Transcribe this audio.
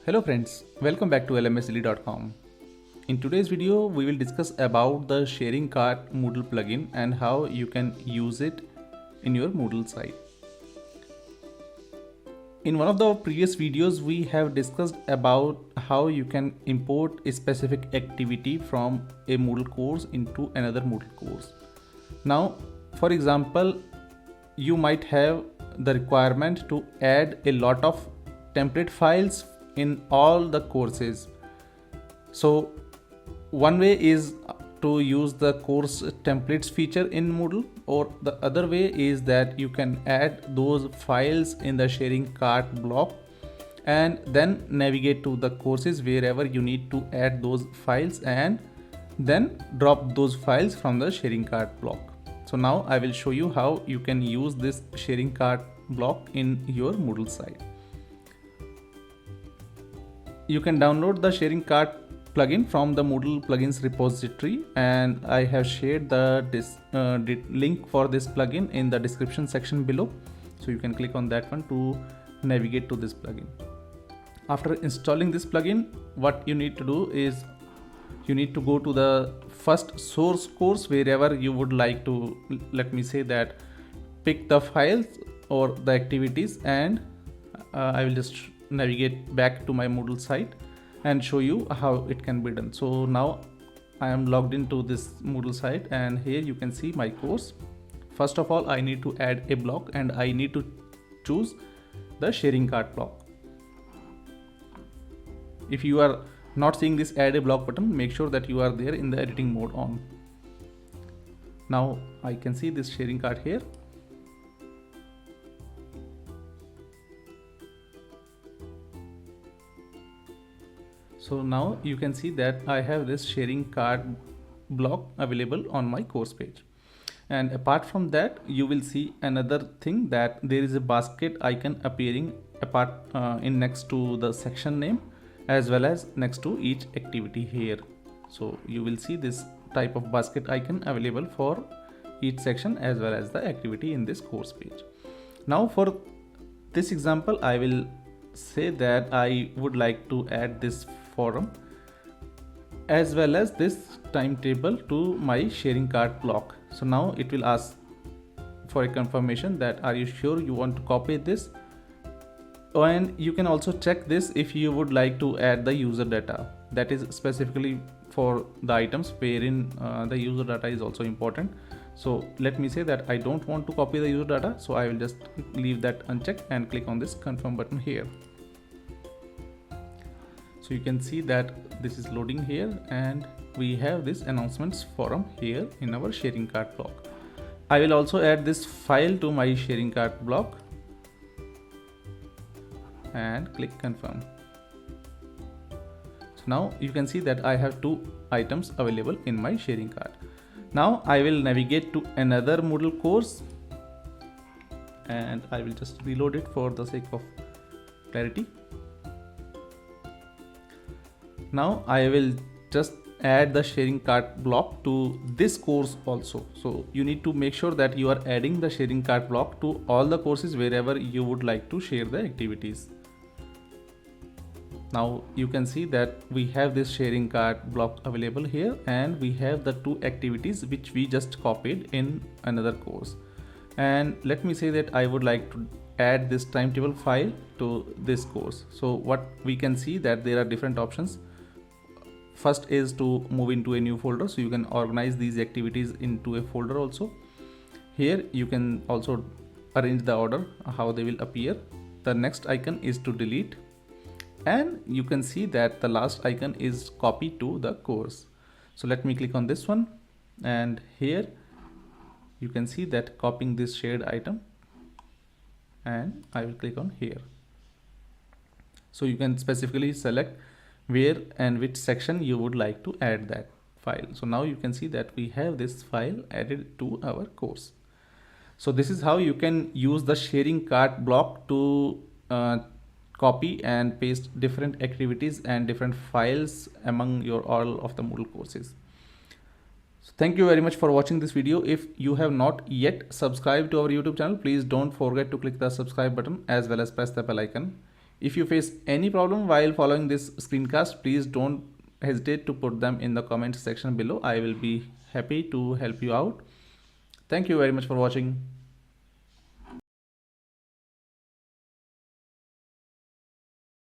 Hello friends, welcome back to lmsdaily.com. In today's video, we will discuss about the sharing cart Moodle plugin and how you can use it in your Moodle site. In one of the previous videos, we have discussed about how you can import a specific activity from a Moodle course into another Moodle course. Now, for example, you might have the requirement to add a lot of template files in all the courses. So one way is to use the course templates feature in Moodle, or the other way is that you can add those files in the sharing cart block and then navigate to the courses wherever you need to add those files and then drop those files from the sharing cart block. So now I will show you how you can use this sharing cart block in your Moodle site. You can download the sharing cart plugin from the Moodle plugins repository, and I have shared the link for this plugin in the description section below. So you can click on that one to navigate to this plugin. After installing this plugin, what you need to do is you need to go to the first source course wherever you would like to, let me say that, pick the files or the activities, and I will just navigate back to my Moodle site and show you how it can be done. So now I am logged into this Moodle site, and here you can see my course. First of all, I need to add a block and I need to choose the sharing cart block. If you are not seeing this add a block button, make sure that you are there in the editing mode on. Now I can see this sharing cart here. So now you can see that I have this sharing cart block available on my course page. And apart from that, you will see another thing, that there is a basket icon appearing in next to the section name as well as next to each activity here. So you will see this type of basket icon available for each section as well as the activity in this course page. Now for this example, I will say that I would like to add this forum as well as this timetable to my sharing cart block. So now it will ask for a confirmation that are you sure you want to copy this, and you can also check this if you would like to add the user data, that is specifically for the items wherein the user data is also important. So let me say that I don't want to copy the user data, so I will just leave that unchecked and click on this confirm button here. So you can see that this is loading here, and we have this announcements forum here in our sharing cart block. I will also add this file to my sharing cart block and click confirm. So now you can see that I have two items available in my sharing cart. Now I will navigate to another Moodle course, and I will just reload it for the sake of clarity. Now I will just add the sharing cart block to this course also. So you need to make sure that you are adding the sharing cart block to all the courses wherever you would like to share the activities. Now you can see that we have this sharing cart block available here, and we have the two activities which we just copied in another course. And let me say that I would like to add this timetable file to this course. So what we can see that there are different options. First is to move into a new folder, so you can organize these activities into a folder also. Here you can also arrange the order how they will appear. The next icon is to delete, and you can see that the last icon is copy to the course. So let me click on this one, and here you can see that copying this shared item, and I will click on here. So you can specifically select where and which section you would like to add that file. So now you can see that we have this file added to our course. So this is how you can use the sharing cart block to copy and paste different activities and different files among your all of the Moodle courses. So thank you very much for watching this video. If you have not yet subscribed to our YouTube channel, please don't forget to click the subscribe button as well as press the bell icon. If you face any problem while following this screencast, please don't hesitate to put them in the comment section below. I will be happy to help you out. Thank you very much for watching.